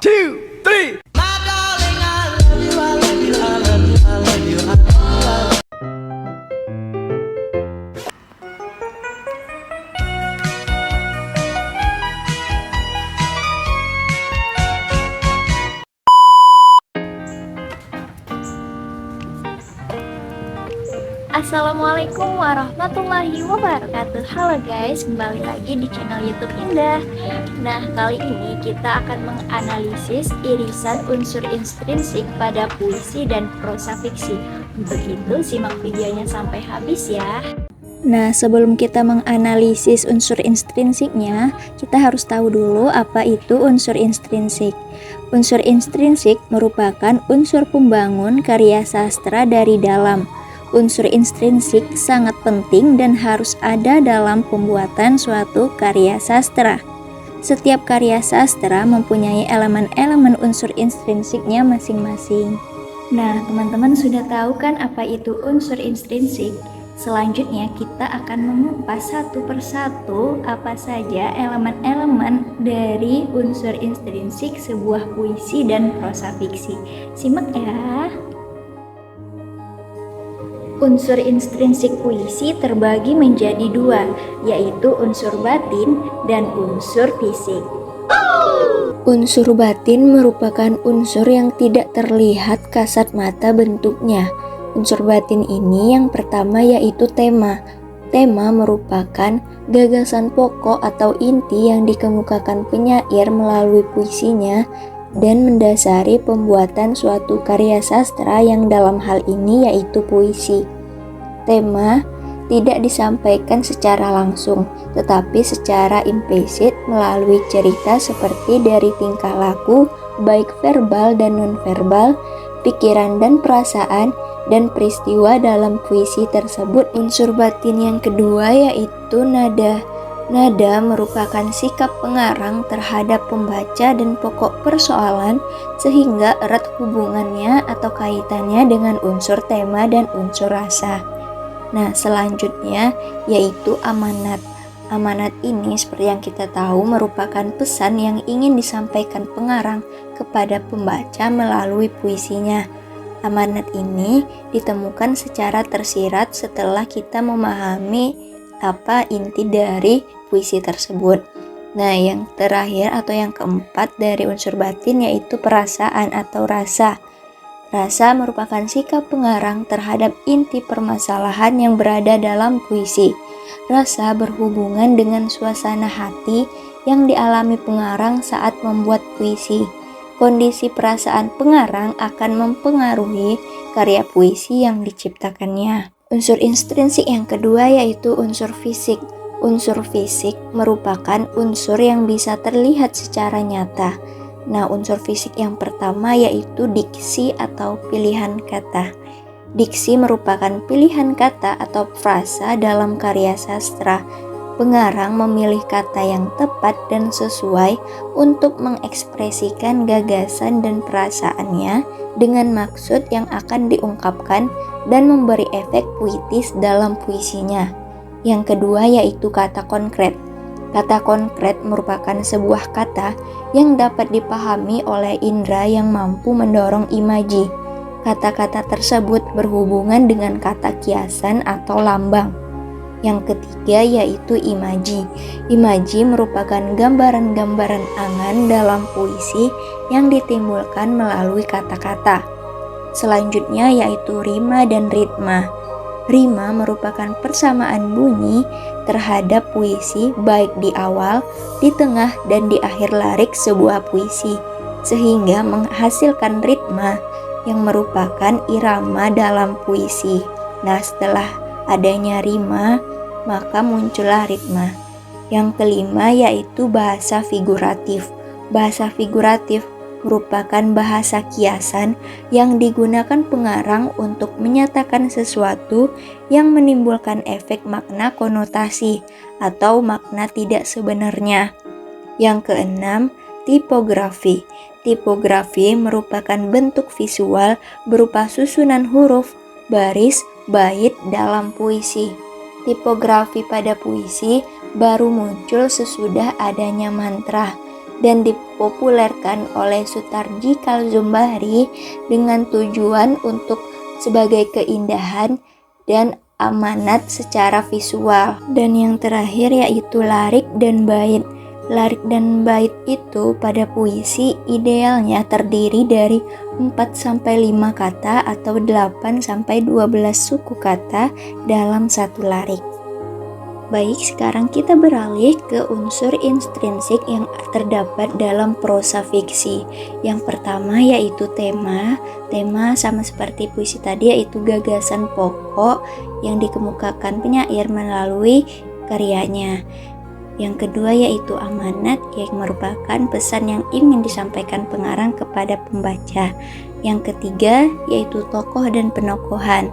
two, three. Assalamualaikum warahmatullahi wabarakatuh. Halo guys, kembali lagi di channel YouTube Indah. Nah, kali ini kita akan menganalisis irisan unsur intrinsik pada puisi dan prosa fiksi. Untuk itu, simak videonya sampai habis ya. Nah, sebelum kita menganalisis unsur intrinsiknya, kita harus tahu dulu apa itu unsur intrinsik. Unsur intrinsik merupakan unsur pembangun karya sastra dari dalam. Unsur intrinsik sangat penting dan harus ada dalam pembuatan suatu karya sastra. Setiap karya sastra mempunyai elemen-elemen unsur intrinsiknya masing-masing. Nah, teman-teman sudah tahu kan apa itu unsur intrinsik? Selanjutnya kita akan mengupas satu persatu apa saja elemen-elemen dari unsur intrinsik sebuah puisi dan prosa fiksi. Simak ya. Unsur intrinsik puisi terbagi menjadi dua, yaitu unsur batin dan unsur fisik. Unsur batin merupakan unsur yang tidak terlihat kasat mata bentuknya. Unsur batin ini yang pertama yaitu tema. Tema merupakan gagasan pokok atau inti yang dikemukakan penyair melalui puisinya dan mendasari pembuatan suatu karya sastra yang dalam hal ini yaitu puisi. Tema tidak disampaikan secara langsung, tetapi secara implisit melalui cerita seperti dari tingkah laku, baik verbal dan nonverbal, pikiran dan perasaan, dan peristiwa dalam puisi tersebut. Unsur batin yang kedua yaitu nada. Nada merupakan sikap pengarang terhadap pembaca dan pokok persoalan sehingga erat hubungannya atau kaitannya dengan unsur tema dan unsur rasa. Nah, selanjutnya yaitu amanat. Amanat ini seperti yang kita tahu merupakan pesan yang ingin disampaikan pengarang kepada pembaca melalui puisinya. Amanat ini ditemukan secara tersirat setelah kita memahami apa inti dari puisi tersebut. Nah, yang terakhir atau yang keempat dari unsur batin yaitu perasaan atau rasa. Rasa merupakan sikap pengarang terhadap inti permasalahan yang berada dalam puisi. Rasa berhubungan dengan suasana hati yang dialami pengarang saat membuat puisi. Kondisi perasaan pengarang akan mempengaruhi karya puisi yang diciptakannya. Unsur intrinsik yang kedua yaitu unsur fisik. Unsur fisik merupakan unsur yang bisa terlihat secara nyata. Nah, unsur fisik yang pertama yaitu diksi atau pilihan kata. Diksi merupakan pilihan kata atau frasa dalam karya sastra. Pengarang memilih kata yang tepat dan sesuai untuk mengekspresikan gagasan dan perasaannya dengan maksud yang akan diungkapkan dan memberi efek puitis dalam puisinya. Yang kedua yaitu kata konkret. Kata konkret merupakan sebuah kata yang dapat dipahami oleh indera yang mampu mendorong imaji. Kata-kata tersebut berhubungan dengan kata kiasan atau lambang. Yang ketiga yaitu imaji. Imaji merupakan gambaran-gambaran angan dalam puisi yang ditimbulkan melalui kata-kata. Selanjutnya yaitu rima dan ritma. Rima merupakan persamaan bunyi terhadap puisi baik di awal, di tengah, dan di akhir lirik sebuah puisi, sehingga menghasilkan ritma yang merupakan irama dalam puisi. Nah, setelah adanya rima, maka muncullah ritma. Yang kelima yaitu bahasa figuratif. Bahasa figuratif merupakan bahasa kiasan yang digunakan pengarang untuk menyatakan sesuatu yang menimbulkan efek makna konotasi atau makna tidak sebenarnya. Yang keenam, tipografi. Tipografi merupakan bentuk visual berupa susunan huruf, baris, bait dalam puisi. Tipografi pada puisi baru muncul sesudah adanya mantra. dan dipopulerkan oleh Sutarji Kalzumbahri dengan tujuan untuk sebagai keindahan dan amanat secara visual. Dan yang terakhir yaitu larik dan bait. Larik dan bait itu pada puisi idealnya terdiri dari 4-5 kata atau 8-12 suku kata dalam satu larik. Baik, sekarang kita beralih ke unsur intrinsik yang terdapat dalam prosa fiksi. Yang pertama yaitu tema. Tema sama seperti puisi tadi yaitu gagasan pokok yang dikemukakan penyair melalui karyanya. Yang kedua yaitu amanat yang merupakan pesan yang ingin disampaikan pengarang kepada pembaca. Yang ketiga yaitu tokoh dan penokohan.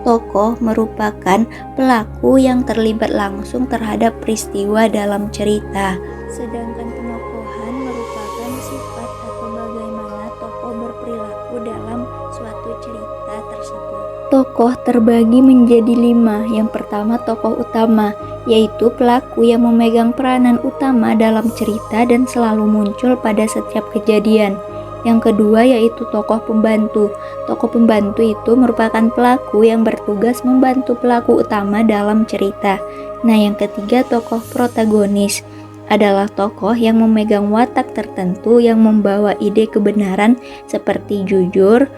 Tokoh merupakan pelaku yang terlibat langsung terhadap peristiwa dalam cerita, sedangkan penokohan merupakan sifat atau bagaimana tokoh berperilaku dalam suatu cerita tersebut. Tokoh terbagi menjadi 5. Yang pertama tokoh utama, yaitu pelaku yang memegang peranan utama dalam cerita dan selalu muncul pada setiap kejadian. Yang kedua yaitu tokoh pembantu. Tokoh pembantu itu merupakan pelaku yang bertugas membantu pelaku utama dalam cerita. Nah, yang ketiga tokoh protagonis adalah tokoh yang memegang watak tertentu yang membawa ide kebenaran seperti jujur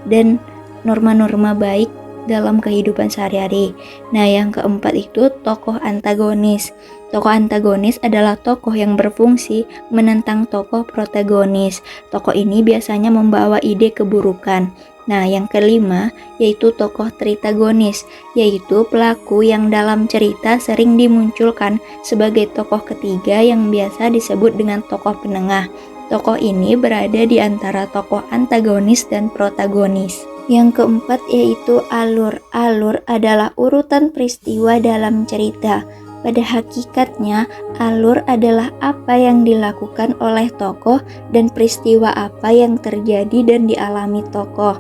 dan norma-norma baik dalam kehidupan sehari-hari. Nah, yang keempat itu tokoh antagonis. Tokoh antagonis adalah tokoh yang berfungsi menentang tokoh protagonis. Tokoh ini biasanya membawa ide keburukan. Nah, yang kelima yaitu tokoh tritagonis, yaitu pelaku yang dalam cerita sering dimunculkan sebagai tokoh ketiga yang biasa disebut dengan tokoh penengah. Tokoh ini berada di antara tokoh antagonis dan protagonis. Yang keempat yaitu alur. Alur adalah urutan peristiwa dalam cerita. Pada hakikatnya, alur adalah apa yang dilakukan oleh tokoh dan peristiwa apa yang terjadi dan dialami tokoh.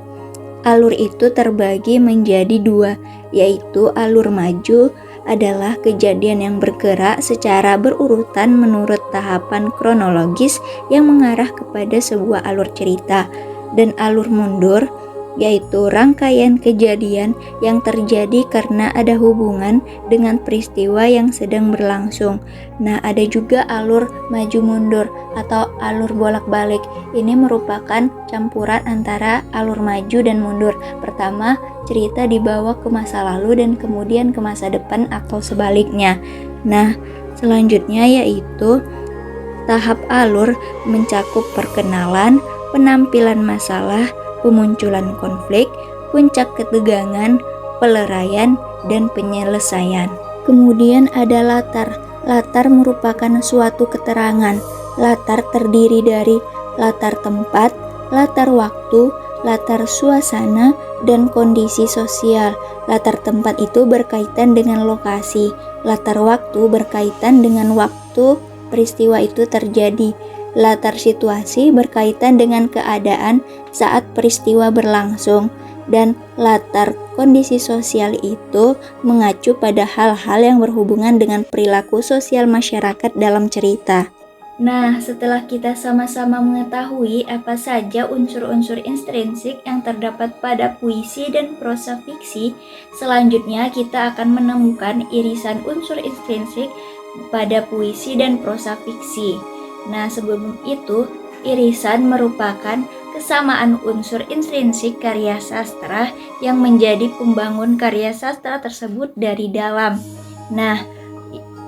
Alur itu terbagi menjadi 2, yaitu alur maju adalah kejadian yang bergerak secara berurutan menurut tahapan kronologis yang mengarah kepada sebuah alur cerita, dan alur mundur yaitu rangkaian kejadian yang terjadi karena ada hubungan dengan peristiwa yang sedang berlangsung. Nah, ada juga alur maju mundur atau alur bolak-balik. Ini merupakan campuran antara alur maju dan mundur. Pertama, cerita dibawa ke masa lalu dan kemudian ke masa depan atau sebaliknya. Nah, selanjutnya yaitu tahap alur mencakup perkenalan, penampilan masalah, pemunculan konflik, puncak ketegangan, peleraian, dan penyelesaian. Kemudian ada latar. Latar merupakan suatu keterangan. Latar terdiri dari latar tempat, latar waktu, latar suasana, dan kondisi sosial. Latar tempat itu berkaitan dengan lokasi. Latar waktu berkaitan dengan waktu peristiwa itu terjadi. Latar situasi berkaitan dengan keadaan saat peristiwa berlangsung, dan latar kondisi sosial itu mengacu pada hal-hal yang berhubungan dengan perilaku sosial masyarakat dalam cerita. Nah, setelah kita sama-sama mengetahui apa saja unsur-unsur intrinsik yang terdapat pada puisi dan prosa fiksi, selanjutnya kita akan menemukan irisan unsur intrinsik pada puisi dan prosa fiksi. Nah, sebelum itu, irisan merupakan kesamaan unsur intrinsik karya sastra yang menjadi pembangun karya sastra tersebut dari dalam. Nah,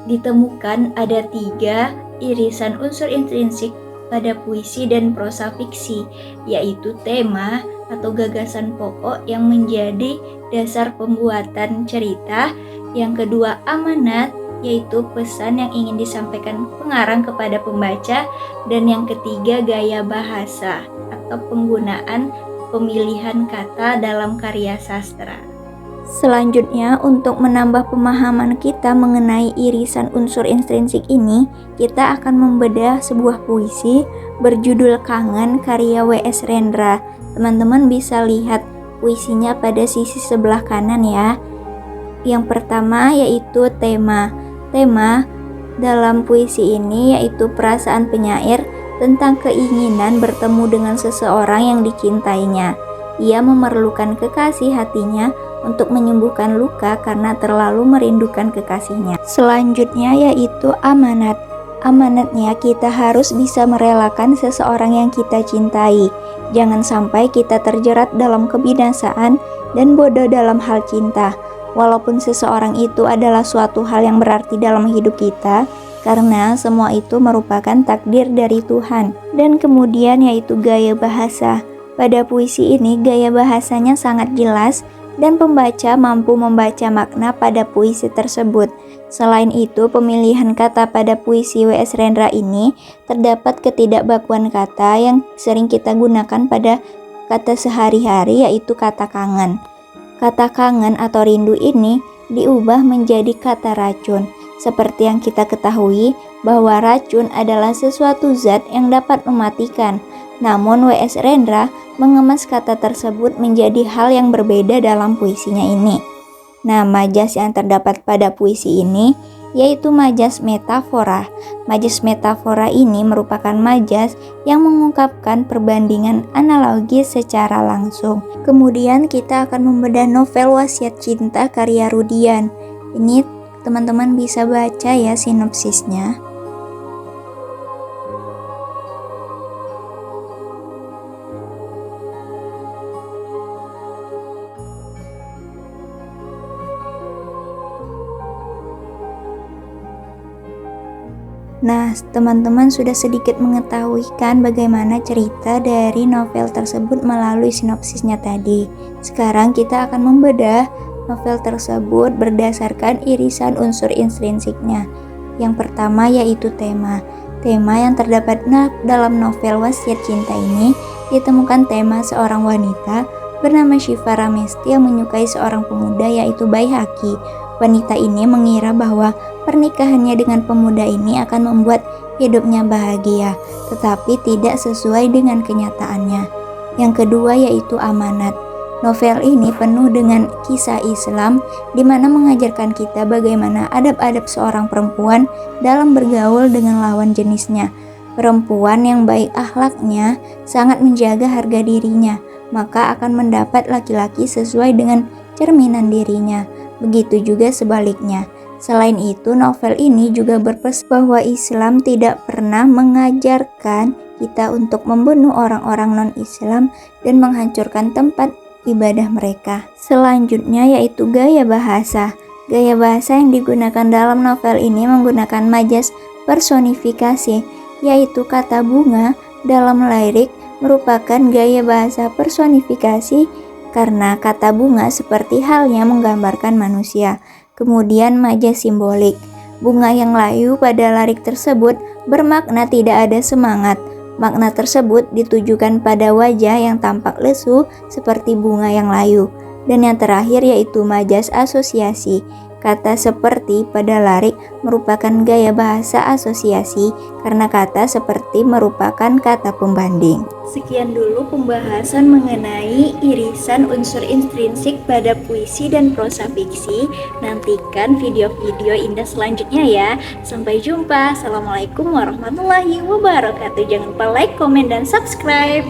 ditemukan ada 3 irisan unsur intrinsik pada puisi dan prosa fiksi, yaitu tema atau gagasan pokok yang menjadi dasar pembuatan cerita. Yang kedua, amanat, yaitu pesan yang ingin disampaikan pengarang kepada pembaca, dan yang ketiga gaya bahasa atau penggunaan pemilihan kata dalam karya sastra. Selanjutnya, untuk menambah pemahaman kita mengenai irisan unsur intrinsik ini, kita akan membedah sebuah puisi berjudul Kangen karya W.S. Rendra. Teman-teman bisa lihat puisinya pada sisi sebelah kanan ya. Yang pertama yaitu tema. Tema dalam puisi ini yaitu perasaan penyair tentang keinginan bertemu dengan seseorang yang dicintainya. Ia memerlukan kekasih hatinya untuk menyembuhkan luka karena terlalu merindukan kekasihnya. Selanjutnya yaitu amanat. Amanatnya kita harus bisa merelakan seseorang yang kita cintai. Jangan sampai kita terjerat dalam kebinasaan dan bodoh dalam hal cinta. Walaupun seseorang itu adalah suatu hal yang berarti dalam hidup kita, karena semua itu merupakan takdir dari Tuhan. Dan kemudian yaitu gaya bahasa. Pada puisi ini gaya bahasanya sangat jelas dan pembaca mampu membaca makna pada puisi tersebut. Selain itu, pemilihan kata pada puisi W.S. Rendra ini terdapat ketidakbakuan kata yang sering kita gunakan pada kata sehari-hari, yaitu kata kangen. Kata kangen atau rindu ini diubah menjadi kata racun. Seperti yang kita ketahui bahwa racun adalah sesuatu zat yang dapat mematikan. Namun W.S. Rendra mengemas kata tersebut menjadi hal yang berbeda dalam puisinya ini. Nah, majas yang terdapat pada puisi ini yaitu majas metafora. Majas metafora ini merupakan majas yang mengungkapkan perbandingan analogi secara langsung. Kemudian kita akan membedah novel Wasiat Cinta karya Rudian. Ini teman-teman bisa baca ya sinopsisnya. Nah, teman-teman sudah sedikit mengetahui kan bagaimana cerita dari novel tersebut melalui sinopsisnya tadi. Sekarang kita akan membedah novel tersebut berdasarkan irisan unsur intrinsiknya. Yang pertama yaitu tema. Tema yang terdapat dalam novel Wasiat Cinta ini ditemukan tema seorang wanita bernama Syifa Ramesti yang menyukai seorang pemuda yaitu Baihaqi. Wanita ini mengira bahwa pernikahannya dengan pemuda ini akan membuat hidupnya bahagia, tetapi tidak sesuai dengan kenyataannya. Yang kedua yaitu amanat. Novel ini penuh dengan kisah Islam di mana mengajarkan kita bagaimana adab-adab seorang perempuan dalam bergaul dengan lawan jenisnya. Perempuan yang baik akhlaknya sangat menjaga harga dirinya, maka akan mendapat laki-laki sesuai dengan cerminan dirinya. Begitu juga sebaliknya. Selain itu, novel ini juga berpesan bahwa Islam tidak pernah mengajarkan kita untuk membunuh orang-orang non-Islam dan menghancurkan tempat ibadah mereka. Selanjutnya yaitu gaya bahasa. Gaya bahasa yang digunakan dalam novel ini menggunakan majas personifikasi, yaitu kata bunga dalam lirik merupakan gaya bahasa personifikasi karena kata bunga seperti halnya menggambarkan manusia. Kemudian majas simbolik. Bunga yang layu pada lirik tersebut bermakna tidak ada semangat. Makna tersebut ditujukan pada wajah yang tampak lesu seperti bunga yang layu. Dan yang terakhir yaitu majas asosiasi. Kata seperti pada lirik merupakan gaya bahasa asosiasi karena kata seperti merupakan kata pembanding. Sekian dulu pembahasan mengenai irisan unsur intrinsik pada puisi dan prosa fiksi. Nantikan video-video indah selanjutnya ya. Sampai jumpa. Assalamualaikum warahmatullahi wabarakatuh. Jangan lupa like, komen, dan subscribe.